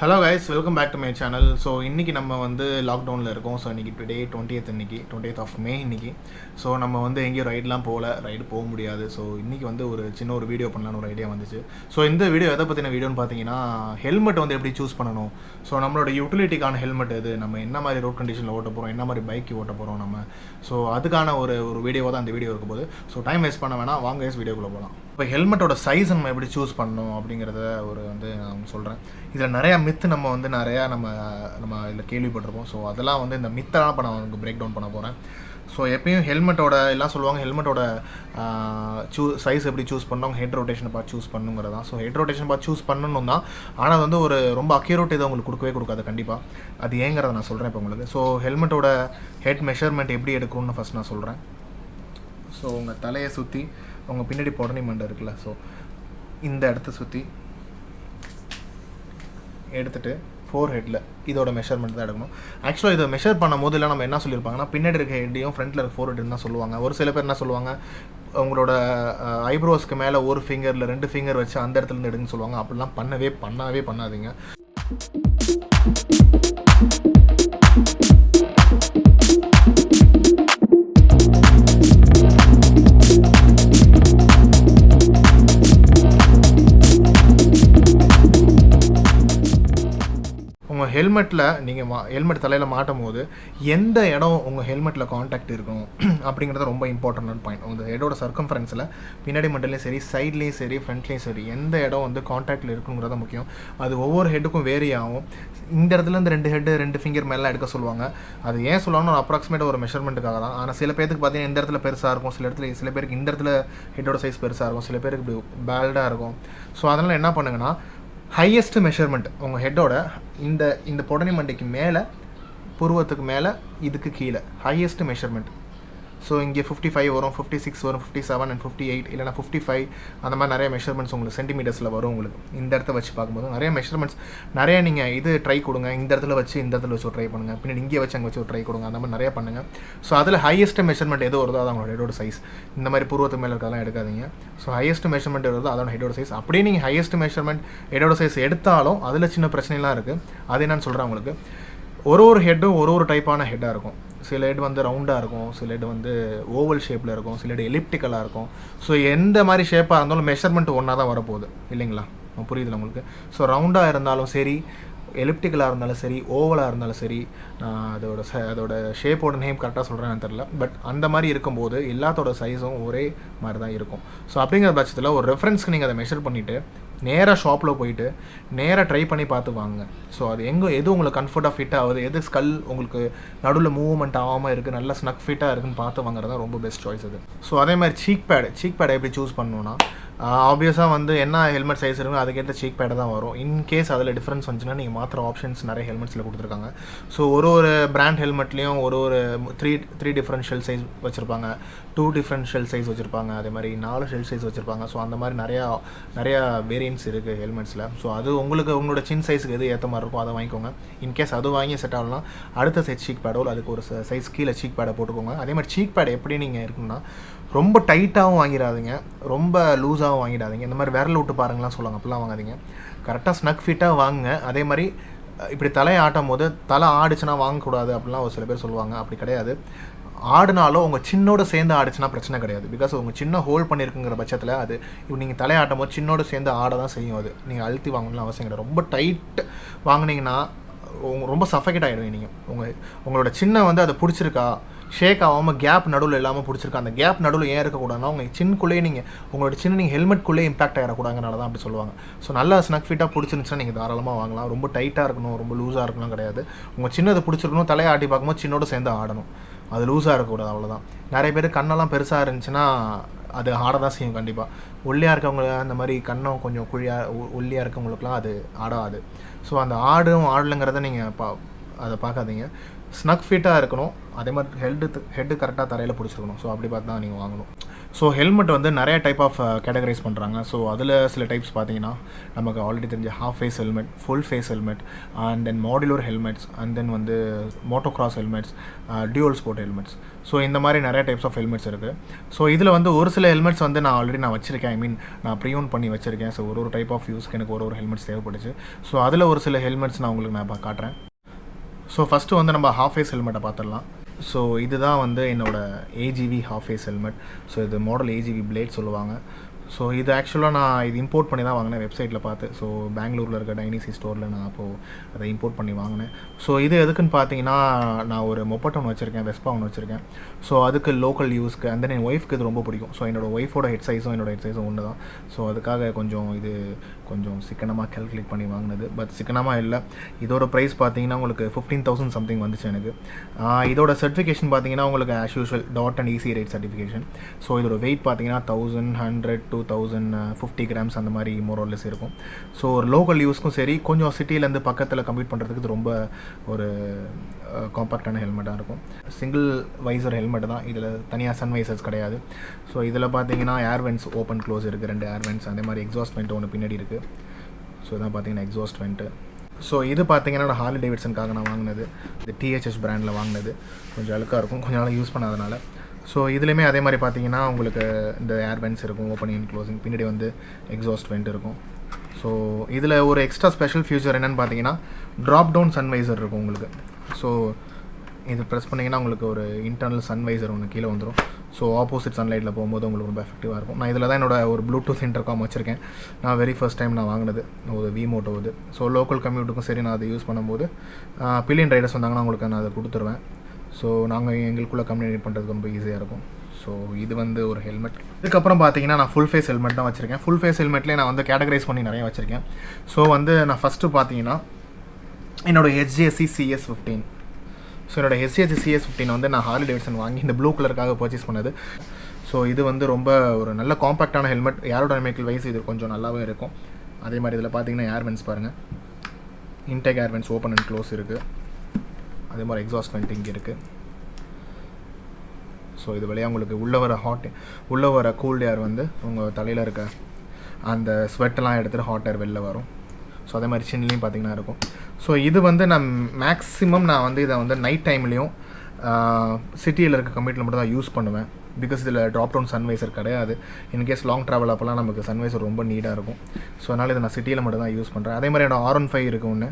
Hello guys, welcome back to my channel. So இன்றைக்கி நம்ம வந்து லாக்டவுனில் இருக்கோம். ஸோ இன்றைக்கி டுடே 20th ஆஃப் மே இன்றைக்கி. ஸோ நம்ம வந்து எங்கேயும் ரைடெலாம் ரைடு போக முடியாது. ஸோ இன்றைக்கி வந்து ஒரு சின்ன வீடியோ பண்ணலான்னு ஒரு ஐடியா வந்துச்சு. ஸோ இந்த வீடியோ எதை பற்றின வீடியோன்னு பார்த்தீங்கன்னா, ஹெல்மெட் வந்து எப்படி சூஸ் பண்ணணும், ஸோ நம்மளோட யூட்டிலிட்டிக்கான ஹெல்மெட் எது, நம்ம என்ன மாதிரி ரோட் கண்டிஷனில் ஓட்ட போகிறோம், என்ன மாதிரி பைக்கு ஓட்ட போகிறோம் நம்ம. ஸோ அதுக்கான ஒரு வீடியோவாக தான் அந்த வீடியோ இருக்கும் போது. ஸோ டைம் வேஸ்ட் பண்ண வேணாம், வாங்க கைஸ் வீடியோக்குள்ளே போகலாம். இப்போ ஹெல்மெட்டோட சைஸ் நம்ம எப்படி சூஸ் பண்ணணும் அப்படிங்கிறத நான் சொல்கிறேன். இதில் நிறையா மித்து நம்ம இதில் கேள்விப்பட்டிருப்போம். ஸோ அதெல்லாம் வந்து இந்த மித்தெல்லாம் இப்போ நான் உங்களுக்கு பிரேக் டவுன் பண்ண போகிறேன். ஸோ எப்பயும் ஹெல்மெட்டோட எல்லாம் சொல்லுவாங்க, ஹெல்மெட்டோட சைஸ் எப்படி சூஸ் பண்ணணும், ஹெட் ரொட்டேஷனை பார்த்து சூஸ் பண்ணுங்கிறது தான். ஸோ ஹெட் ரொட்டேஷன் பார்த்து சூஸ் பண்ணணும் தான், ஆனால் அது வந்து ஒரு ரொம்ப அக்யூரேட் இதை உங்களுக்கு கொடுக்காது கண்டிப்பாக. அது ஏங்கிறத நான் சொல்கிறேன் இப்போ உங்களுக்கு. ஸோ ஹெல்மெட்டோட ஹெட் மெஷர்மெண்ட் எப்படி எடுக்கணும்னு ஃபஸ்ட் நான் சொல்கிறேன். ஸோ உங்கள் தலையை சுற்றி உங்கள் பின்னாடி பொடனி மண்டை இருக்குல்ல, ஸோ இந்த இடத்த சுற்றி எடுத்துகிட்டு ஃபோர் ஹெட்டில் இதோட மெஷர்மெண்ட் தான் எடுக்கணும். ஆக்சுவலாக இதை மெஷர் பண்ணும் போது இல்லை நம்ம என்ன சொல்லியிருப்பாங்கன்னா, பின்னாடி இருக்க ஹெட்டையும் ஃப்ரண்ட்டில் இருக்க ஃபோர் ஹெட்னு தான் சொல்லுவாங்க. ஒரு சில பேர் என்ன சொல்லுவாங்க, உங்களோட ஐப்ரோஸ்க்கு மேலே ஒரு ஃபிங்கரில் 2 ஃபிங்கர் வச்சு அந்த இடத்துலேருந்து எடுங்கன்னு சொல்லுவாங்க. அப்படிலாம் பண்ணாதீங்க. உங்கள் ஹெல்மெட்டில் நீங்கள் ஹெல்மெட் தலையில் மாட்டும் போது எந்த இடம் உங்கள் ஹெல்மெட்டில் காண்டாக்ட் இருக்கணும் அப்படிங்கிறது ரொம்ப இம்பார்ட்டண்டான பாயிண்ட். உங்கள் ஹெட்டோட சர்க்கம்ஃபரன்ஸில் பின்னாடி மண்டலையும் சரி, சைட்லேயும் சரி, ஃப்ரண்ட்லேயும் சரி, எந்த இடம் வந்து காண்டாக்டில் இருக்குங்கிறத முக்கியம். அது ஒவ்வொரு ஹெட்டுக்கும் வேரி ஆகும். இந்த இடத்துல இருந்து 2 ஃபிங்கர் மேலே எடுக்க சொல்லுவாங்க. அது ஏன் சொல்லுவாங்கன்னா, ஒரு அப்ராக்சிமேட்டாக ஒரு மெஷர்மெண்ட்டுக்காக தான். ஆனால் சில பேருக்கு பார்த்தீங்கன்னா இந்த இடத்துல பெருசாக இருக்கும், சில பேருக்கு இந்த இடத்துல ஹெட்டோட சைஸ் பெருசாக இருக்கும், சில பேருக்கு இப்படி பேல்டாக இருக்கும். ஸோ அதனால் என்ன பண்ணுங்கன்னா, ஹையஸ்ட் மெஷர்மெண்ட் உங்கள் ஹெட்டோட இந்த பொடனி மண்டைக்கு மேலே, புருவத்துக்கு மேலே, இதுக்கு கீழே ஹையஸ்ட் மெஷர்மெண்ட். ஸோ இங்கே 55 வரும், 56 வரும், 57 அண்ட் 58, இல்லைனா 55, அந்த மாதிரி நிறைய மெஷர்மெண்ட்ஸ் உங்களுக்கு சென்டிமீட்டர்ஸில் வரும். உங்களுக்கு இந்த இடத்த வச்சு பார்க்கும்போது நிறைய மெஷர்மெண்ட்ஸ் நிறைய நீங்கள் இது ட்ரை கொடுங்க. இந்த இடத்துல வச்சு ட்ரை பண்ணுங்கள், பின்னாடி இங்கே வச்சு அங்கே வச்சு ட்ரை கொடுங்க, அந்த மாதிரி நிறையா பண்ணுங்கள். ஸோ அதில் ஹையஸ்ட் மெஷர்மெண்ட் எது வருதோ அது அவங்களோட ஹெட்டோட சைஸ். இந்த மாதிரி புருவத்துக்கு மேலே இருக்கிறதெல்லாம் எடுக்காதீங்க. ஸோ ஹையஸ்ட் மெஷர்மெண்ட் வருதோ அதோட ஹெட்டோட சைஸ். அப்படியே நீங்கள் ஹையஸ்ட் மெஷர்மெண்ட் ஹெட்டோட சைஸ் எடுத்தாலும் அதில் சின்ன பிரச்சனைலாம் இருக்குது. அது என்னன்னு சொல்கிறேன் உங்களுக்கு. ஒரு ஹெட்டும் ஒரு டைப்பான ஹெட்டாக இருக்கும். சில ஹெட் வந்து ரவுண்டாக இருக்கும், சில ஹெட் வந்து ஓவல் ஷேப்பில் இருக்கும், சில ஹெட் எலிப்டிக்கலாக இருக்கும். ஸோ எந்த மாதிரி ஷேப்பாக இருந்தாலும் மெஷர்மெண்ட் ஒன்றா தான் வரப்போகுது இல்லைங்களா? புரியுதுல உங்களுக்கு? ஸோ ரவுண்டாக இருந்தாலும் சரி, எலிப்டிக்கலாக இருந்தாலும் சரி, ஓவலாக இருந்தாலும் சரி, அதோட ஷேப்போட நேம் கரெக்டாக சொல்கிறேன்னு தெரில, பட் அந்த மாதிரி இருக்கும்போது எல்லாத்தோட சைஸும் ஒரே மாதிரி தான் இருக்கும். ஸோ அப்படிங்கிற பட்சத்தில் ஒரு ரெஃபரன்ஸ்க்கு நீங்கள் அதை மெஷர் பண்ணிவிட்டு நேராக ஷாப்பில் போயிட்டு நேராக ட்ரை பண்ணி பார்த்து வாங்க. ஸோ அது எது உங்களுக்கு கம்ஃபர்ட்டாக ஃபிட் ஆகுது, எது ஸ்கல் உங்களுக்கு நடுவில் மூவ்மெண்ட் ஆகாமல் இருக்குது, நல்லா ஸ்னக் ஃபிட்டாக இருக்குன்னு பார்த்து வாங்குறது தான் ரொம்ப பெஸ்ட் சாய்ஸ் அது. ஸோ அதே மாதிரி சீக் பேடை எப்படி சூஸ் பண்ணணுன்னா, ஆப்வியஸாக வந்து என்ன ஹெல்மெட் சைஸ் இருக்குமோ அதுக்கேற்ற சீக் பேடை தான் வரும். இன்கேஸ் அதில் டிஃப்ரென்ஸ் வந்துச்சுன்னா நீங்கள் மாத்திர ஆப்ஷன்ஸ் நிறைய ஹெல்மெட்ஸில் கொடுத்துருக்காங்க. ஸோ ஒரு பிராண்ட் ஹெல்மெட்லேயும் ஒரு 3 டிஃப்ரெண்ட் ஷெல் சைஸ் வச்சுருப்பாங்க, 2 டிஃப்ரெண்ட் ஷெல் சைஸ் வச்சுருப்பாங்க, அதே மாதிரி 4 ஷெல் சைஸ் வச்சுருப்பாங்க. ஸோ அந்த மாதிரி நிறையா வேரியன்ட்ஸ் இருக்குது ஹெல்மெட்ஸில். ஸோ அது உங்களோட சின் சைஸுக்கு எது ஏற்ற மாதிரி இருக்கும் அதை வாங்கிக்கோங்க. இன்கேஸ் அது வாங்கி செட் ஆகலாம், அடுத்த சைஸ் சீக் பேடோ அதுக்கு ஒரு சைஸ் கீழே சீக் பேடை போட்டுக்கோங்க. அதே மாதிரி சீக் பேட் எப்படி நீங்கள் இருக்குன்னா, ரொம்ப டைட்டாகவும் வாங்கிடாதீங்க, ரொம்ப லூஸாகவும் வாங்கிடாதீங்க. இந்த மாதிரி விரல் விட்டு பாருங்களாம் சொல்லுவாங்க, அப்படிலாம் வாங்காதீங்க. கரெக்டாக ஸ்னக் ஃபிட்டாக வாங்குங்க. அதே மாதிரி இப்படி தலையை ஆட்டும் போது தலை ஆடிச்சுன்னா வாங்கக்கூடாது அப்படிலாம் ஒரு சில பேர் சொல்லுவாங்க. அப்படி கிடையாது. ஆடினாலும் உங்கள் சின்னோடு சேர்ந்து ஆடிச்சுன்னா பிரச்சனை கிடையாது. பிகாஸ் உங்கள் சின்ன ஹோல்ட் பண்ணியிருக்குங்கிற பட்சத்தில் அது இப்போ நீங்கள் தலையாட்டும் போது சின்னோடு சேர்ந்து ஆட தான் செய்யும். அது நீங்கள் அழுத்தி வாங்கணும்னு அவசியம் கிடையாது. ரொம்ப டைட் வாங்கினீங்கன்னா ரொம்ப சஃபகேட் ஆகிடுவீங்க. நீங்கள் உங்களோட சின்ன வந்து அதை பிடிச்சிருக்கா, ஷேக் ஆகாமல் கேப் நடுவில் இல்லாமல் பிடிச்சிருக்கா, அந்த கேப் நடுவில் ஏன் இருக்கக்கூடாதுன்னா உங்கள் சின்னக்குள்ளேயே உங்களோட நீங்கள் ஹெல்மெட்குள்ளேயே இம்பாக்ட் ஆகிடக்கூடாதுனால தான் அப்படி சொல்லுவாங்க. ஸோ நல்லா ஸ்னக் ஃபிட்டாக பிடிச்சிருந்துச்சுன்னா நீங்கள் தாராளமாக வாங்கலாம். ரொம்ப டைட்டாக இருக்கணும், ரொம்ப லூஸாக இருக்கணும் கிடையாது. உங்கள் சின்னதை பிடிச்சிருக்கணும், தலையை ஆட்டி பார்க்கும்போது சின்னோடு சேர்ந்து ஆடணும், அது லூஸாக இருக்கக்கூடாது, அவ்வளோதான். நிறைய பேர் கண்ணெல்லாம் பெருசாக இருந்துச்சுன்னா அது ஆட தான் செய்யும் கண்டிப்பாக. ஒல்லியாக இருக்கவங்க, அந்த மாதிரி கண்ணம் கொஞ்சம் ஒல்லியாக இருக்கவங்களுக்குலாம் அது ஆடாது. ஸோ அந்த ஆடலைங்கிறத நீங்கள் அதை பார்க்காதீங்க. ஸ்னக் ஃபிட்டாக இருக்கணும், அதே மாதிரி ஹெட்டு கரெக்டாக தரையில் பிடிச்சிருக்கணும். ஸோ அப்படி பார்த்து தான் நீங்கள் வாங்கணும். ஸோ ஹெல்மெட் வந்து நிறைய டைப் ஆஃப் கேட்டகரைஸ் பண்ணுறாங்க. ஸோ அதில் சில டைப்ஸ் பார்த்தீங்கன்னா நமக்கு ஆல்ரெடி தெரிஞ்ச half face helmet, full face helmet, and then modular helmets, and then வந்து motocross helmets, dual sport helmets. So இந்த மாதிரி நிறைய டைப்ஸ் ஆஃப் ஹெல்மெட்ஸ் இருக்குது. ஸோ இதில் வந்து ஒரு சில ஹெல்மெட்ஸ் வந்து நான் ஆல்ரெடி வச்சுருக்கேன். ஐ மீன் நான் ப்ரீஓன் பண்ணி வச்சுருக்கேன். ஸோ ஒரு டைப் ஆஃப் யூஸ்க்கு எனக்கு ஒரு ஹெல்மெட்ஸ் தேவைப்படுச்சு. ஸோ அதில் ஒரு சில ஹெல்மெட்ஸ் நான் உங்களுக்கு காட்டுறேன். ஸோ ஃபஸ்ட்டு வந்து நம்ம ஹாஃப் ஃபேஸ் ஹெல்மெட்டை பார்த்துடலாம். ஸோ இதுதான் வந்து என்னோடய AGV half face helmet. So இது மாடல் ஏஜிவி பிளேட் சொல்லுவாங்க. ஸோ இது ஆக்சுவலாக நான் இது இம்போர்ட் பண்ணி தான் வாங்கினேன் வெப்சைட்டில் பார்த்து. ஸோ பெங்களூரில் இருக்க டைனிசி ஸ்டோரில் நான் அப்போது அதை இம்போர்ட் பண்ணி வாங்கினேன். ஸோ இது எதுக்குன்னு பார்த்தீங்கன்னா, நான் ஒரு மொப்பட் ஒன்று வச்சுருக்கேன், வெஸ்பா ஒன்று வச்சுருக்கேன். ஸோ அதுக்கு லோக்கல் யூஸ்க்கு, அந்த என் ஒய்ஃப்க்கு இது ரொம்ப பிடிக்கும். ஸோ என்னோடய ஒய்ஃபோட ஹெட் சைஸும் என்னோடய ஹெட் சைஸும் ஒன்று தான். ஸோ அதுக்காக கொஞ்சம் சிக்கனமாக கேல்குலேட் பண்ணி வாங்கினது. பட் சிக்கனமாக இல்லை. இதோட ப்ரைஸ் பார்த்தீங்கன்னா உங்களுக்கு 15,000 சம்திங் வந்துச்சு எனக்கு. இதோட சர்டிஃபிகேஷன் பார்த்தீங்கன்னா உங்களுக்கு as usual dot and easy rate certification. So இதோட வெயிட் பார்த்தீங்கன்னா 1100 to 1050 கிராம்ஸ் அந்த மாதிரி மோரோலெஸ் இருக்கும். ஸோ ஒரு லோக்கல் யூஸ்க்கும் சரி, கொஞ்சம் சிட்டியிலேருந்து பக்கத்தில் கம்ப்யூட் பண்ணுறதுக்கு இது ரொம்ப ஒரு காம்பேக்டான ஹெல்மெட்டாக இருக்கும். சிங்கிள் வைசர் ஹெல்மெட் தான், இதில் தனியாக சன் வைசர்ஸ் கிடையாது. ஸோ இதில் பார்த்தீங்கன்னா ஏர் வென்ட்ஸ் ஓப்பன் க்ளோஸ் இருக்குது, 2 ஏர் வென்ட்ஸ், அதே மாதிரி எக்ஸாஸ்ட் வெண்ட் ஒன்று பின்னாடி இருக்குது. ஸோ இதான் பார்த்தீங்கன்னா எக்ஸாஸ்ட் வெண்ட்டு. ஸோ இது பார்த்தீங்கன்னா நான் ஹார்லி டேவிட்சனுக்காக நான் வாங்கினது. இது THS பிராண்டில் வாங்கினது. கொஞ்சம் அழுக்காக இருக்கும், கொஞ்ச நாள் யூஸ் பண்ணாதனால. ஸோ இதுலேயுமே அதே மாதிரி பார்த்தீங்கன்னா உங்களுக்கு இந்த ஏர் வென்ட்ஸ் இருக்கும், ஓப்பனிங் அண்ட் க்ளோசிங், பின்னாடி வந்து எக்ஸாஸ்ட் வெண்ட் இருக்கும். ஸோ இதில் ஒரு எக்ஸ்ட்ரா ஸ்பெஷல் ஃபியூச்சர் என்னென்னு பார்த்தீங்கன்னா, ட்ராப் டவுன் சன்வைசர் இருக்கும் உங்களுக்கு. ஸோ இது ப்ரெஸ் பண்ணிங்கன்னா உங்களுக்கு ஒரு இன்டர்னல் சன்வைசர் ஒன்று கீழே வந்துடும். ஸோ ஆப்போசிட் சன்லைட்டில் போகும்போது உங்களுக்கு ரொம்ப எஃபெக்டிவாக இருக்கும். நான் இதில் தான் என்னோடய ஒரு ப்ளூடூத் இன்டர்காம் வச்சுருக்கேன். நான் வெரி ஃபர்ஸ்ட் டைம் நான் வாங்கினது ஒரு விமோட்டோ இது. ஸோ லோக்கல் கம்யூட்டுக்கும் சரி நான் அதை யூஸ் பண்ணும்போது பில்லியன் ரைடர்ஸ் வந்தாங்கன்னா உங்களுக்கு நான் அதை கொடுத்துருவேன். ஸோ நாங்கள் எங்களுக்குள்ளே கம்யூனிகேட் பண்ணுறதுக்கு ரொம்ப ஈஸியாக இருக்கும். ஸோ இது வந்து ஒரு ஹெல்மெட். இதுக்கப்புறம் பார்த்தீங்கன்னா நான் ஃபுல் ஃபேஸ் ஹெல்மெட் தான் வச்சுருக்கேன். ஃபுல் ஃபேஸ் ஹெல்மெட்லேயே நான் வந்து கேட்டகரைஸ் பண்ணி நிறைய வச்சுருக்கேன். ஸோ வந்து நான் ஃபஸ்ட்டு பார்த்தீங்கன்னா என்னோடய HJC CS15. ஸோ என்னோடய HJC CS15 வந்து நான் ஹார்லி டேவிட்சன் வாங்கி இந்த ப்ளூ கலருக்காக பர்ச்சேஸ் பண்ணது. ஸோ இது வந்து ரொம்ப ஒரு நல்ல காம்பேக்டான ஹெல்மெட். ஏரோடைனமிக்கல் வைஸ் இது கொஞ்சம் நல்லாவே இருக்கும். அதே மாதிரி இதில் பார்த்தீங்கன்னா ஏர் வென்ட்ஸ் பாருங்கள், intake air vents open and close இருக்குது. அதே மாதிரி எக்ஸாஸ்ட் வெண்ட் இங்கே இருக்குது. ஸோ இது வழியாக உங்களுக்கு உள்ளே வர கூல்ட் ஏர் வந்து உங்கள் தலையில் இருக்க அந்த ஸ்வெட்டெல்லாம் எடுத்துகிட்டு ஹாட் ஏர் வெளில வரும். ஸோ அதே மாதிரி சின்லையும் பார்த்திங்கன்னா இருக்கும். ஸோ இது வந்து நான் மேக்ஸிமம் நான் வந்து இதை வந்து நைட் டைம்லேயும் சிட்டியில் இருக்க கம்ப்யூட்டரில் மட்டும் தான் யூஸ் பண்ணுவேன். பிகாஸ் இதில் ட்ராப் டவுன் சன்வைசர் கிடையாது. இன்கேஸ் லாங் ட்ராவல் அப்போலாம் நமக்கு சன்வைசர் ரொம்ப நீடாக இருக்கும். ஸோ அதனால் இதை நான் சிட்டியில் மட்டும் தான் யூஸ் பண்ணுறேன். அதே மாதிரி என்னோட R15 இருக்குது ஒன்று.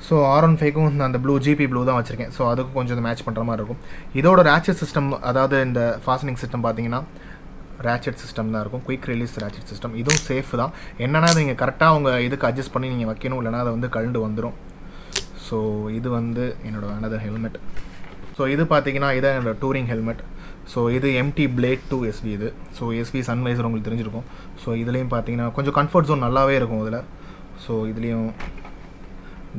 ஸோ R15க்கும் நான் அந்த GP ப்ளூ தான் வச்சுருக்கேன். ஸோ அதுக்கும் கொஞ்சம் மேட்ச் பண்ணுற மாதிரி இருக்கும். இதோட ரேச்சட் சிஸ்டம், அதாவது இந்த ஃபாஸ்டனிங் சிஸ்டம் பார்த்தீங்கன்னா ரேச்சட் சிஸ்டம் தான் இருக்கும், குயிக் ரிலீஸ் ரேச்சட் சிஸ்டம். இதுவும் சேஃப் தான். என்னென்னா நீங்கள் கரெக்டாக அவங்க இதுக்கு அட்ஜஸ்ட் பண்ணி நீங்கள் வைக்கணும், இல்லைனா அதை வந்து கழண்டு வந்துடும். ஸோ இது வந்து என்னோடய அனதர் ஹெல்மெட். ஸோ இது பார்த்தீங்கன்னா இதான் என்னோடய டூரிங் ஹெல்மெட். ஸோ இது MT Blade 2 SV இது. ஸோ SV சன்வைசர் உங்களுக்கு தெரிஞ்சிருக்கும். ஸோ இதுலேயும் பார்த்தீங்கன்னா கொஞ்சம் கம்ஃபர்ட் ஜோன் நல்லாவே இருக்கும் இதில். ஸோ இதுலேயும்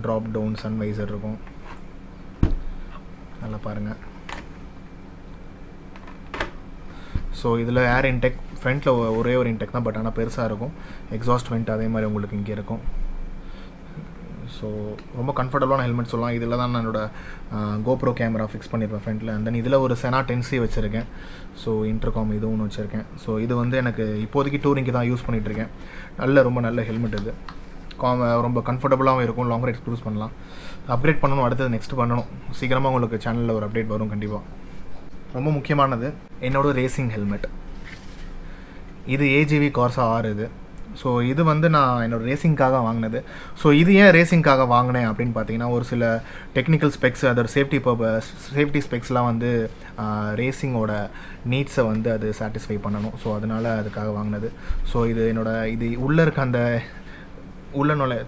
ட்ராப் டவுன் சன்வைசர் இருக்கும், நல்லா பாருங்கள். ஸோ இதில் ஏர் இன்டெக் ஃப்ரண்ட்டில் ஒரே ஒரு இன்டெக் தான், பட் ஆனால் பெருசாக இருக்கும். எக்ஸாஸ்ட் வெண்ட் அதே மாதிரி உங்களுக்கு இங்கே இருக்கும். ஸோ ரொம்ப கம்ஃபர்டபுளான ஹெல்மெட் சொல்லலாம். இதில் தான் நான் என்னோடய GoPro கேமரா ஃபிக்ஸ் பண்ணியிருப்பேன் ஃப்ரண்ட்டில். அண்ட் தென் இதில் ஒரு Sena 10C வச்சுருக்கேன். ஸோ இன்டர்காம் இதுவும் ஒன்று வச்சுருக்கேன். ஸோ இது வந்து எனக்கு இப்போதைக்கு டூரிங்க்கு தான் யூஸ் பண்ணிகிட்ருக்கேன். ரொம்ப நல்ல ஹெல்மெட் இது. ரொம்ப கம்ஃபர்டபுளாகவும் இருக்கும், லாங் ரைட் க்ரூஸ் பண்ணலாம். அப்கிரேட் பண்ணணும், அடுத்தது நெக்ஸ்ட் பண்ணணும். சீக்கிரமாக உங்களுக்கு சேனலில் ஒரு அப்டேட் வரும் கண்டிப்பாக. ரொம்ப முக்கியமானது என்னோடய ரேசிங் ஹெல்மெட். இது AGV Corsa R இது. ஸோ இது வந்து நான் என்னோடய ரேசிங்காக வாங்கினது. ஸோ இது ஏன் ரேசிங்காக வாங்கினேன் அப்படின்னு பார்த்தீங்கன்னா, ஒரு சில டெக்னிக்கல் ஸ்பெக்ஸ், அதோட சேஃப்டி ஸ்பெக்ஸ்லாம் வந்து ரேசிங்கோட நீட்ஸை வந்து அது சாட்டிஸ்ஃபை பண்ணணும். ஸோ அதனால் அதுக்காக வாங்கினது. ஸோ இது உள்ளே இருக்க அந்த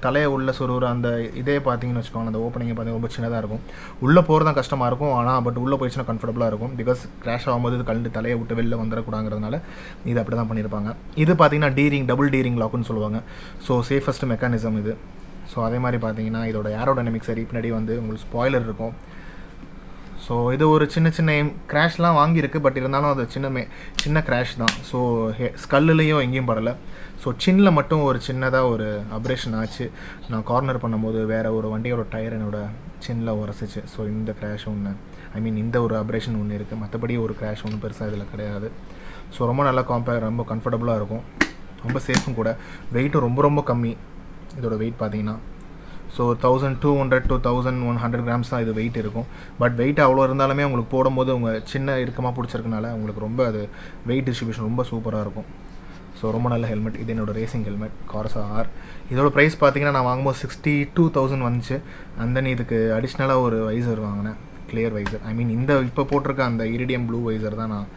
தலையை உள்ளே சொருகிற அந்த இதே பார்த்தீங்கன்னு வச்சுக்கோங்க, அந்த ஓப்பனிங்கை பார்த்தீங்கன்னா ரொம்ப சின்னதாக இருக்கும். உள்ளே போகிறது தான் கஷ்டமாக இருக்கும். ஆனால் பட் உள்ளே போயிடுச்சுன்னா கம்ஃபர்டபுளாக இருக்கும். பிகாஸ் கிராஷ் ஆகும்போது இது கழண்டு தலையை விட்டு வெளில வந்துடக்கூடாங்கிறதுனால இது அப்படி தான் பண்ணியிருப்பாங்க. இது பார்த்தீங்கன்னா டபுள் டீரிங் லாக்குன்னு சொல்லுவாங்க. ஸோ சேஃபஸ்ட் மெக்கானிசம் இது. ஸோ அதே மாதிரி பார்த்தீங்கன்னா இதோட ஏரோடைனமிக்ஸ் சரி, பின்னாடி வந்து உங்களுக்கு ஸ்பாய்லர் இருக்கும். ஸோ இது ஒரு சின்ன கிராஷ்லாம் வாங்கியிருக்கு. பட் இருந்தாலும் அது சின்ன கிராஷ் தான். ஸோ ஸ்கல்லுலேயும் எங்கேயும் படலை. ஸோ சின்னில் மட்டும் ஒரு சின்னதாக ஒரு அப்ரேஷன் ஆச்சு. நான் கார்னர் பண்ணும்போது வேறு ஒரு வண்டியோட டயர் என்னோட சின்னில் உரசிச்சு. ஸோ இந்த கிராஷ் ஒன்று, ஐ மீன் இந்த ஒரு அப்ரேஷன் ஒன்று இருக்குது. மற்றபடி ஒரு கிராஷ் ஒன்றும் பெருசாக இதில் கிடையாது. ஸோ ரொம்ப நல்லா ரொம்ப கம்ஃபர்டபுளாக இருக்கும், ரொம்ப சேஃபும் கூட. வெயிட்டும் ரொம்ப ரொம்ப கம்மி. இதோட வெயிட் பார்த்தீங்கன்னா ஸோ 1200 to 1100 கிராம்ஸ் தான் இது வெயிட் இருக்கும். பட் வெயிட் அவ்வளோ இருந்தாலுமே உங்களுக்கு போடும்போது உங்கள் சின்ன இறுக்கமாக பிடிச்சிருக்கனால உங்களுக்கு ரொம்ப அது வெயிட் டிஸ்ட்ரிபியூஷன் ரொம்ப சூப்பராக இருக்கும். ஸோ ரொம்ப நல்ல ஹெல்மெட். இது என்னோடய ரேசிங் ஹெல்மெட் கார்சா ஆர். இதோட ப்ரைஸ் பார்த்தீங்கன்னா நான் வாங்கும்போது 62,000 வந்துச்சு. அண்ட் தென் இதுக்கு அடிஷ்னலாக ஒரு வைசர் வாங்கினேன், கிளியர் வைசர். ஐ மீன் இந்த இப்போ போட்டிருக்க அந்த இரிடியம் ப்ளூ வைசர் தான் நான்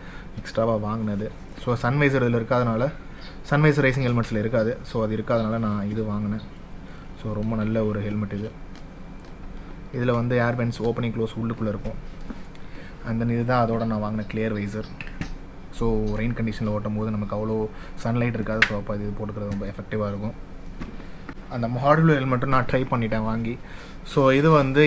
எக்ஸ்ட்ராவாக வாங்கினது. ஸோ சன் வைசர் இதில் இருக்காதனால, சன் வைசர் ரேசிங் ஹெல்மெட்ஸில் இருக்காது. ஸோ அது இருக்காதனால நான் இது வாங்கினேன். ஸோ ரொம்ப நல்ல ஒரு ஹெல்மெட் இது. இதில் வந்து ஏர் வென்ட்ஸ் ஓப்பனிங் க்ளோஸ் உள்ளுக்குள்ளே இருக்கும். அண்ட் தென் இதுதான் அதோட நான் வாங்கின கிளியர் வைசர். ஸோ ரெயின் கண்டிஷனில் ஓட்டும் போது நமக்கு அவ்வளோ சன்லைட் இருக்காது. ஸோ அப்போ இது போட்டுக்கிறது ரொம்ப எஃபெக்டிவாக இருக்கும். அந்த மாடுலர் ஹெல்மெட்டும் நான் ட்ரை பண்ணிட்டேன் வாங்கி. ஸோ இது வந்து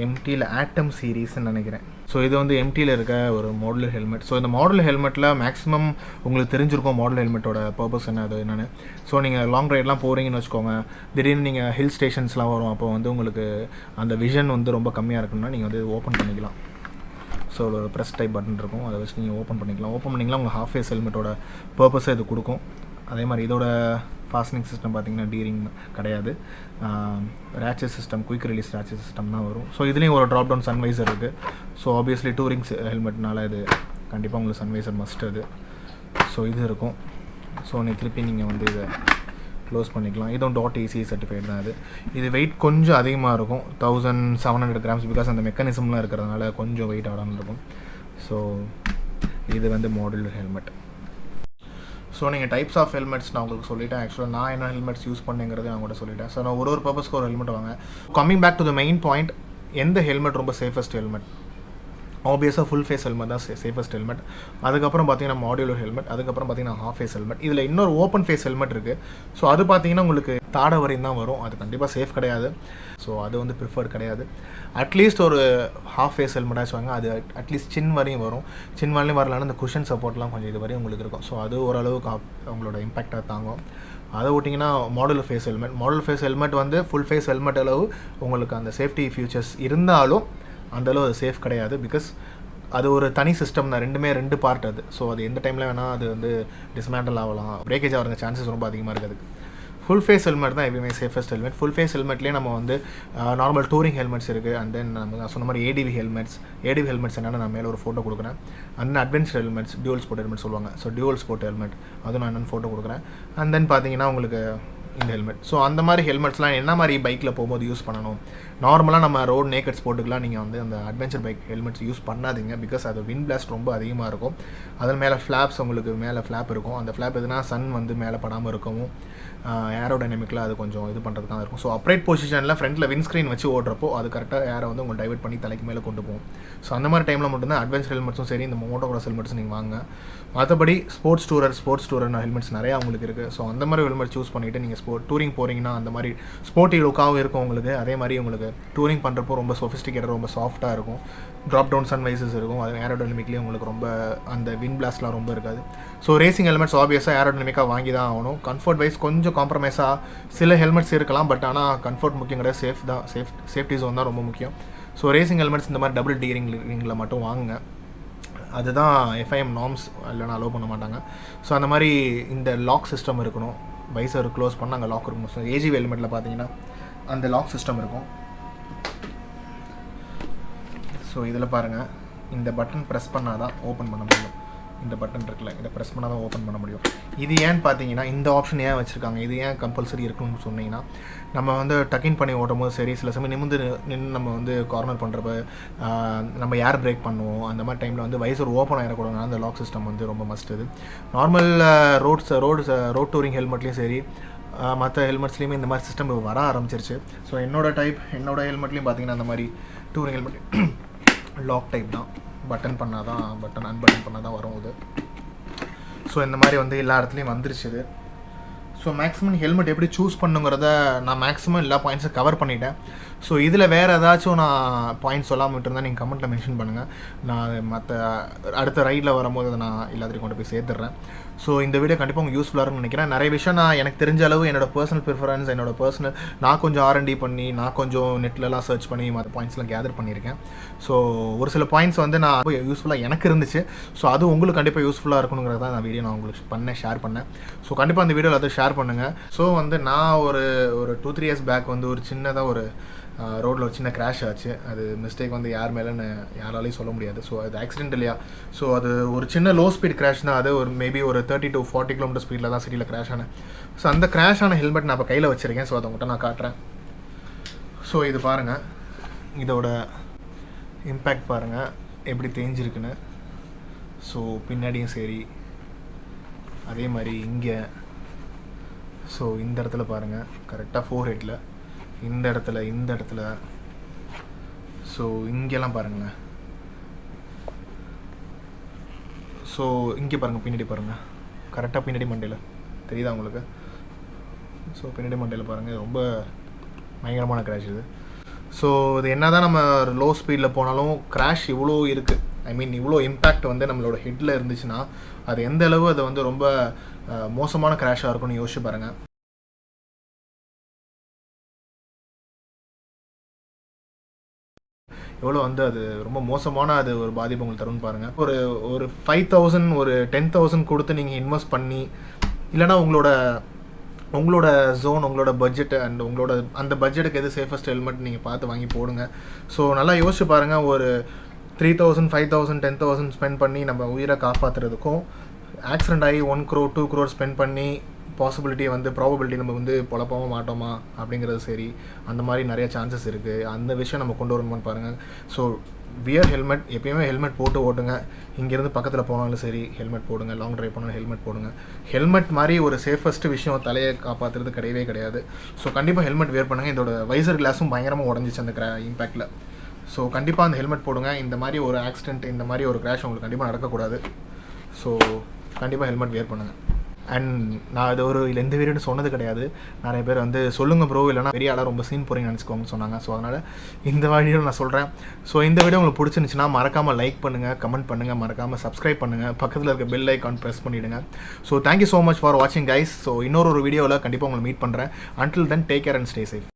எம்டியில் ஆட்டம் சீரீஸ்ன்னு நினைக்கிறேன். ஸோ இது வந்து எம்டியில் இருக்க ஒரு மாடுலர் ஹெல்மெட். ஸோ இந்த மாடுலர் ஹெல்மெட்டில் மேக்ஸிமம் உங்களுக்கு தெரிஞ்சிருக்கும் மாடுலர் ஹெல்மெட்டோட பர்பஸ் என்னென்னு. ஸோ நீங்கள் லாங் ரைட்லாம் போகிறீங்கன்னு வச்சுக்கோங்க, திடீர்னு நீங்கள் ஹில் ஸ்டேஷன்ஸ்லாம் வரும், அப்போ வந்து உங்களுக்கு அந்த விஷன் வந்து ரொம்ப கம்மியாக இருக்குன்னா நீங்கள் வந்து ஓப்பன் பண்ணிக்கலாம். ஸோ ஒரு ப்ரெஸ் டைப் பட்டன் இருக்கும், அதை வச்சு நீங்கள் ஓப்பன் பண்ணிங்கன்னா உங்கள் ஹாஃப் ஃபேஸ் ஹெல்மெட்டோட பர்பஸை இது கொடுக்கும். அதே மாதிரி இதோட ஃபாஸ்டிங் சிஸ்டம் பார்த்திங்கன்னா டீரிங் கிடையாது, ரேச்சஸ் சிஸ்டம், குயிக் ரிலீஸ் ரேச்சஸ் சிஸ்டம் தான் வரும். ஸோ இதுலேயும் ஒரு ட்ராப் டவுன் சன்வைசர் இருக்குது. ஸோ ஆப்வியஸ்லி டூரிங் ஹெல்மெட்னால இது கண்டிப்பாக உங்களுக்கு சன்வைசர் மஸ்ட் அது. ஸோ இது இருக்கும். ஸோ திருப்பி நீங்கள் வந்து இதை க்ளோஸ் பண்ணிக்கலாம். இதுவும் .EC சர்டிஃபைட் தான் அது. இது வெயிட் கொஞ்சம் அதிகமாக இருக்கும், 1700 கிராம்ஸ், பிகாஸ் அந்த மெக்கானிசம்லாம் இருக்கிறதுனால கொஞ்சம் வெயிட் ஆடாமல் இருக்கும். ஸோ இது வந்து மாடுலர் ஹெல்மெட். ஸோ நீங்கள் டைப்ஸ் ஆஃப் ஹெல்மெட்ஸ் நான் உங்களுக்கு சொல்லிட்டேன். ஆக்சுவலாக நான் என்ன ஹெல்மெட்ஸ் யூஸ் பண்ணேங்கிறது நான் கூட சொல்லிட்டேன். ஸோ நான் ஒரு பர்பஸ்க்கு ஒரு ஹெல்மெட் வாங்க. Coming back to the main point, எந்த ஹெல்மெட் ரொம்ப சேஃபஸ்ட் ஹெல்மெட்? ஆப்வியஸாக ஃபுல் ஃபேஸ் ஹெல்மெட் தான் சேஃபஸ்ட் ஹெல்மெட். அதுக்கப்புறம் பார்த்தீங்கன்னா மாடுலர் ஹெல்மெட், அதுக்கப்புறம் பார்த்தீங்கன்னா ஹாஃப் ஃபேஸ் ஹெல்மெட். இதில் இன்னொரு ஓப்பன் ஃபேஸ் ஹெல்மெட் இருக்குது. ஸோ அது பார்த்தீங்கன்னா உங்களுக்கு தாடை வரையும் தான் வரும், அது கண்டிப்பாக சேஃப் கிடையாது. ஸோ அது வந்து ப்ரிஃபர்ட் கிடையாது. அட்லீஸ்ட் ஒரு ஹாஃப் ஃபேஸ் ஹெல்மெட்டாக வாங்க, அது அட்லீஸ்ட் சின் வரையும் வரும். சின் வரையும் வரலான்னு இந்த குஷன் சப்போர்ட்லாம் கொஞ்சம் இது வரையும் உங்களுக்கு இருக்கும். ஸோ அது ஓரளவுக்கு அவங்களோட இம்பாக்டாக தாங்கும். அதை விட்டிங்கன்னா மாடுலர் ஃபேஸ் ஹெல்மெட் வந்து ஃபுல் ஃபேஸ் ஹெல்மெட் அளவு உங்களுக்கு அந்த சேஃப்டி ஃபியூச்சர்ஸ் இருந்தாலும் அந்தளவு அது சேஃப் கிடையாது. பிகாஸ் அது ஒரு தனி சிஸ்டம் தான், ரெண்டு பார்ட் அது. ஸோ அது எந்த டைமில் வேணால் அது வந்து டிஸ்மேண்டல் ஆகலாம், பிரேக்கேஜ் ஆகிற சான்சஸ் ரொம்ப அதிகமாக இருக்குது. அதுக்கு ஃபுல் ஃபேஸ் ஹெல்மெட் தான் எப்பயுமே சேஃபஸ்ட் ஹெல்மெட். ஃபுல் ஃபேஸ் ஹெல்மெட்லேயே நம்ம வந்து நார்மல் டூரிங் ஹெல்மெட்ஸ் இருக்குது. அண்ட் தென் நான் சொன்ன மாதிரி ஏடிவி ஹெல்மெட்ஸ் என்னென்னு நான் மேலே ஒரு ஃபோட்டோ கொடுக்குறேன். And then adventure helmets, dual sport helmet சொல்லுவாங்க. ஸோ டியூவல் ஸ்போர்ட் ஹெல்மெட் அதுவும் நான் என்னென்னு ஃபோட்டோ கொடுக்குறேன். அண்ட் தென் பார்த்தீங்கன்னா உங்களுக்கு இந்த ஹெல்மெட். ஸோ அந்த மாதிரி ஹெல்மெட்ஸ்லாம் என்ன மாதிரி பைக்கில் போகும்போது யூஸ் பண்ணணும்? நார்மலாக நம்ம ரோட் நேக்கட் ஸ்போர்ட்டுக்குலாம் நீங்கள் வந்து அந்த அட்வென்ச்சர் பைக் ஹெல்மெட்ஸ் யூஸ் பண்ணாதீங்க. பிகாஸ் அது விண்ட் பிளாஸ்ட் ரொம்ப அதிகமாக இருக்கும். அதில் மேலே ஃப்ளாப்ஸ், உங்களுக்கு மேலே ஃப்ளாப் இருக்கும். அந்த ஃப்ளாப் எதுனா சன் வந்து மேலே படாமல் இருக்கவும், ஏரோடைனமிக்கில் அது கொஞ்சம் இது பண்ணுறதுக்காக இருக்கும். ஸோ அப்ரைட் பொசிஷனில் ஃப்ரண்ட்டில் விண்ட்ஸ்க்ரீன் வச்சு ஓடுறப்போ அது கரெக்டாக ஏரை வந்து உங்களுக்கு டைவர்ட் பண்ணி தலைக்கு மேலே கொண்டு போகும். ஸோ அந்த மாதிரி டைமில் மட்டும்தான் அட்வென்ச்சர் ஹெல்மெட்ஸும் சரி, இந்த மோட்டோக்ராஸ் ஹெல்மெட்ஸும் நீங்கள் வாங்க. மற்றபடி ஸ்போர்ட்ஸ் டூரர் ஹெல்மெட்ஸ் நிறையா உங்களுக்கு இருக்குது. ஸோ அந்த மாதிரி ஹெல்மெட் சூஸ் பண்ணிவிட்டு நீங்கள் டூரிங் போகிறீங்கன்னா அந்த மாதிரி ஸ்போர்ட்டி லுக்காகவும் இருக்கும் உங்களுக்கு. அதே மாதிரி உங்களுக்கு டூரிங் பண்ணுறப்போ ரொம்ப சொஃபிஸ்டிகேட்டட், ரொம்ப சாஃப்ட்டாக இருக்கும். ட்ராப் டவுன் சன்வைசஸ் இருக்கும். அது ஏரோடைனமிக்லேயும் உங்களுக்கு ரொம்ப அந்த விண்ட் பிளாஸ்ட்லாம் ரொம்ப இருக்காது. ஸோ ரேசிங் ஹெல்மெட்ஸ் ஆப்வியஸாக ஏரோடைனமிக்காக வாங்கி தான் ஆகணும். கம்ஃபர்ட் வைஸ் கொஞ்சம் காம்ப்ரமைஸாக சில ஹெல்மெட்ஸ் இருக்கலாம். பட் ஆனால் கம்ஃபர்ட் முக்கியம் கிடையாது, சேஃப்டி ஜோன் தான் ரொம்ப முக்கியம். ஸோ ரேசிங் ஹெல்மெட்ஸ் இந்த மாதிரி டபுள் ரிங்கில் மட்டும் வாங்குங்க. அதுதான் FIM நார்ம்ஸ், இல்லைனா அலோவ் பண்ண மாட்டாங்க. ஸோ அந்த மாதிரி இந்த லாக் சிஸ்டம் இருக்கணும். வைசர் க்ளோஸ் பண்ணால் அங்கே லாக் இருக்கும். ஸோ ஏஜிவி ஹெல்மெட்டில் பார்த்தீங்கன்னா அந்த லாக் சிஸ்டம் இருக்கும். ஸோ இதில் பாருங்கள், இந்த பட்டன் ப்ரெஸ் பண்ணால் தான் ஓப்பன் பண்ண முடியும். இந்த பட்டன் இருக்குல்ல, இதை ப்ரெஸ் பண்ணால் தான் ஓப்பன் பண்ண முடியும். இது ஏன்னு பார்த்தீங்கன்னா, இந்த ஆப்ஷன் ஏன் வச்சுருக்காங்க, இது ஏன் கம்பல்சரி இருக்குன்னு சொன்னீங்கன்னா, நம்ம வந்து டக்கின் பண்ணி ஓட்டும் போது சரி, சில சமயம் நின்று நம்ம வந்து கார்னர் பண்ணுறப்ப நம்ம ஏர் பிரேக் பண்ணுவோம். அந்த மாதிரி டைமில் வந்து வைசர் ஓப்பன் ஆகிடக்கூடாதுனா அந்த லாக் சிஸ்டம் வந்து ரொம்ப மஸ்ட். இது நார்மல் ரோட் டூரிங் ஹெல்மெட்லேயும் சரி, மற்ற ஹெல்மெட்ஸ்லேயுமே இந்த மாதிரி சிஸ்டம் வர ஆரம்பிச்சிருச்சு. ஸோ என்னோட ஹெல்மெட்லேயும் பார்த்தீங்கன்னா அந்த மாதிரி டூரிங் ஹெல்மெட் லாக் டைப் தான், பட்டன் அன்பட்டன் பண்ணால் தான் வரும் இது. ஸோ இந்த மாதிரி வந்து எல்லா இடத்துலையும் வந்துருச்சு இது. ஸோ மேக்ஸிமம் ஹெல்மெட் எப்படி சூஸ் பண்ணுங்கிறத நான் மேக்ஸிமம் எல்லா பாயிண்ட்ஸும் கவர் பண்ணிட்டேன். ஸோ இதில் வேறு ஏதாச்சும் நான் பாயிண்ட்ஸ் சொல்லாமல் விட்டுருந்தா நீங்கள் கமெண்ட்டில் மென்ஷன் பண்ணுங்கள். நான் அடுத்த ரைடில் வரும்போது அதை நான் எல்லாத்தையும் கொண்டு போய் சேர்த்துட்றேன். ஸோ இந்த வீடியோ கண்டிப்பாக உங்களுக்கு யூஸ்ஃபுல்லாக இருக்கும்னு நினைக்கிறேன். நிறைய விஷயம் நான் எனக்கு தெரிஞ்ச அளவு என்னோட பர்சனல் ப்ரிஃபரன்ஸ், என்னோட பர்சனல் நான் கொஞ்சம் R&D பண்ணி, நான் கொஞ்சம் நெட்லலாம் சர்ச் பண்ணி மற்ற பாயிண்ட்ஸ்லாம் கேதர் பண்ணியிருக்கேன். ஸோ ஒரு சில பாயிண்ட்ஸ் வந்து நான் யூஸ்ஃபுல்லாக எனக்கு இருந்துச்சு. ஸோ அது உங்களுக்கு கண்டிப்பாக யூஸ்ஃபுல்லாக இருக்கணுங்கிறத நான் வீடியோ நான் உங்களுக்கு ஷேர் பண்ணேன். ஸோ கண்டிப்பாக அந்த வீடியோவில் அதை ஷேர் பண்ணுங்கள். ஸோ வந்து நான் ஒரு 2-3 இயர்ஸ் பேக் வந்து ஒரு சின்னதாக ஒரு ரோட்டில் ஒரு சின்ன கிராஷ் ஆச்சு. அது மிஸ்டேக் வந்து யார் மேலேன்னு யாராலையும் சொல்ல முடியாது. ஸோ அது ஆக்சிடென்ட் இல்லையா. ஸோ அது ஒரு சின்ன லோ ஸ்பீட் கிராஷ் தான். அது ஒரு மேபி ஒரு 30 to 40 km ஸ்பீடில் தான் சிட்டியில் கிராஷ் ஆனேன். ஸோ அந்த கிராஷ் ஆன ஹெல்மெட் நான் இப்போ கையில் வச்சுருக்கேன். ஸோ அதை உங்கள்கிட்ட நான் காட்டுறேன். ஸோ இது பாருங்கள், இதோட இம்பேக்ட் பாருங்கள் எப்படி தேஞ்சிருக்குன்னு. ஸோ பின்னாடியும் சரி, அதே மாதிரி இங்கே, ஸோ இந்த இடத்துல பாருங்கள் கரெக்டாக 4 இந்த இடத்துல ஸோ இங்கெல்லாம் பாருங்களேன். ஸோ இங்கே பாருங்கள், பின்னாடி பாருங்கள், கரெக்டாக பின்னாடி மண்டையில் தெரியுதா உங்களுக்கு? ஸோ பின்னாடி மண்டையில் பாருங்கள், ரொம்ப பயங்கரமான கிராஷ் இது. ஸோ இது என்ன தான் நம்ம லோ ஸ்பீடில் போனாலும் கிராஷ் இவ்வளோ இருக்குது, ஐ மீன் இவ்வளோ இம்பேக்ட் வந்து நம்மளோட ஹெட்டில் இருந்துச்சுன்னா அது எந்த அளவு அது வந்து ரொம்ப மோசமான கிராஷாக இருக்கும்னு யோசிச்சு பாருங்கள். எவ்வளோ வந்து அது ரொம்ப மோசமான அது ஒரு பாதிப்பு உங்களுக்கு தரும்னு பாருங்கள். ஒரு 5,000 ஒரு 10,000 கொடுத்து நீங்கள் இன்வெஸ்ட் பண்ணி, இல்லைனா உங்களோட ஜோன், உங்களோட பட்ஜெட் அண்ட் உங்களோட அந்த பட்ஜெட்டுக்கு எது சேஃபஸ்ட் ஹெல்மெட் நீங்கள் பார்த்து வாங்கி போடுங்க. ஸோ நல்லா யோசிச்சு பாருங்கள். ஒரு 3,000, 5,000, 10,000 ஸ்பெண்ட் பண்ணி நம்ம உயிரை காப்பாற்றுறதுக்கும் ஆக்சிடென்ட் ஆகி 1 crore 2 crore ஸ்பெண்ட் பண்ணி பாசிபிலிட்டி வந்து ப்ராபபிலிட்டி நம்ம வந்து பொழப்போமா மாட்டோமா அப்படிங்கிறது சரி, அந்த மாதிரி நிறைய சான்சஸ் இருக்குது. அந்த விஷயம் நம்ம கொண்டு வரணுமான்னு பாருங்கள். ஸோ வியர் ஹெல்மெட், எப்பயுமே ஹெல்மெட் போட்டு ஓட்டுங்க. இங்கேருந்து பக்கத்தில் போனாலும் சரி ஹெல்மெட் போடுங்க, லாங் ட்ரைவ் போனாலும் ஹெல்மெட் போடுங்க. ஹெல்மெட் மாதிரி ஒரு சேஃபஸ்ட்டு விஷயம் தலையை காப்பாற்றுறது கிடையவே கிடையாது. ஸோ கண்டிப்பாக ஹெல்மெட் வியர் பண்ணுங்கள். இதோட வைசர் கிளாஸும் பயங்கரமாக உடஞ்சிச்சு அந்த இம்பேக்டில். ஸோ கண்டிப்பாக அந்த ஹெல்மெட் போடுங்க. இந்த மாதிரி ஒரு ஆக்சிடென்ட், இந்த மாதிரி ஒரு கிராஷ் உங்களுக்கு கண்டிப்பாக நடக்கக்கூடாது. ஸோ கண்டிப்பாக ஹெல்மெட் வியர் பண்ணுங்கள். அண்ட் நான் அது எந்த வீடியோன்னு சொன்னது கிடையாது. நிறைய பேர் வந்து சொல்லுங்கள் ப்ரோ, இல்லைனா பெரிய ஆளாக ரொம்ப சீன் போகிறீங்கன்னு நினச்சிக்கோங்கன்னு சொன்னாங்க. ஸோ அதனால் இந்த வீடியோ நான் சொல்கிறேன். ஸோ இந்த வீடியோ உங்களுக்கு பிடிச்சிருந்துச்சுன்னா மறக்காமல் லைக் பண்ணுங்கள், கமெண்ட் பண்ணுங்கள், மறக்காமல் சப்ஸ்கிரைப் பண்ணுங்கள், பக்கத்தில் இருக்க பெல் ஐக்கான் ப்ரெஸ் பண்ணிவிடுங்க. So thank you so much for வாட்சிங் கைஸ். ஸோ இன்னொரு வீடியோவில் கண்டிப்பாக உங்களை மீட் பண்ணுறேன். Until then take care and stay safe.